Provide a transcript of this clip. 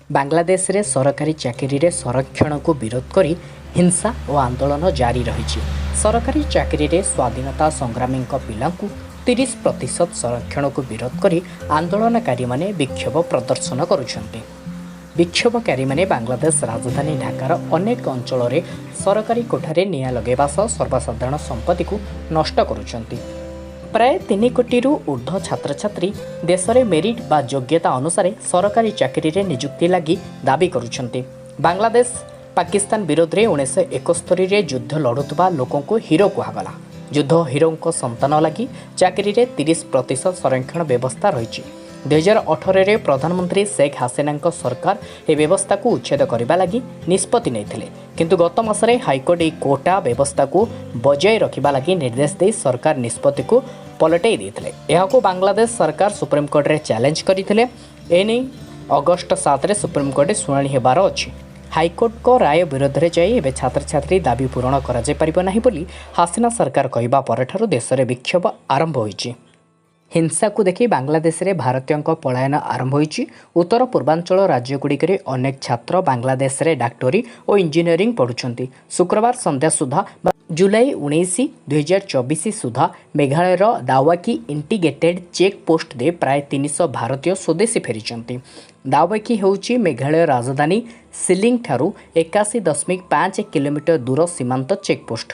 बांग्लादेश रे सरकारी चाकरी रे संरक्षण को विरोध करी हिंसा और आंदोलन जारी रही। सरकारी चाकरी रे स्वाधीनता संग्रामी पिला 30% संरक्षण को विरोध करी आंदोलनकारी माने विक्षोभ प्रदर्शन करुछन्ति। विक्षोभकारी माने बांग्लादेश राजधानी ढाकार अनेक अंचल रे सरकारी कोठारे निया लगेबा सह सर्वसाधारण संपत्ति को नष्ट करुछन्ति। प्राय 3 कोटी ऊर्ध्व छात्र छात्री देश में मेरिट बा योग्यता अनुसार सरकारी चाकरी रे नियुक्ति लगी दाबी करुछन्ति। बांग्लादेश पाकिस्तान विरोध में 1971 रे युद्ध लड़ुवा लोकों को हिरो कहगला। युद्ध हिरों संतान लगी चाकरी रे 30% संरक्षण व्यवस्था रही। 2018 रे प्रधानमंत्री शेख हसीना सरकार ए व्यवस्था को उच्छेद करने लगी निष्पत्ति नहीं, किंतु गत मासरे हाईकोर्ट ए कोटा व्यवस्था को बजाय रखा लगी निर्देश दे सरकार निष्पत्ति को पलटाई देते। यह बांग्लादेश सरकार सुप्रीमकोर्ट रे चैलेंज करते। एने अगस्ट 7 सुप्रीमकोर्ट शुणाणी होबार अच्छी। हाईकोर्ट को राय विरोध में जाए छात्र छात्री दाबी पूरण कर हसीना सरकार कहवा पर देश में विक्षोभ आरंभ होइछि। हिंसा को देखि बांग्लादेश रे भारतीयों पलायन आरंभ होइछि। उत्तर पूर्वांचल राज्यगुड़िक अनेक छात्र बांग्लादेश रे डाक्टरी और इंजीनियरिंग पढ़ुछन्ति। शुक्रवार संध्या सुधा जुलाई 19, 2024 सुधा मेघालयर दावाकी इंटीग्रेटेड चेक पोस्ट दे प्राय 300 भारतीय स्वदेशी फेरिछन्ति। दावाकी होउछि मेघालय राजधानी सिलिंग ठारू 81.5 किलोमीटर दूर सीमांत चेक पोस्ट।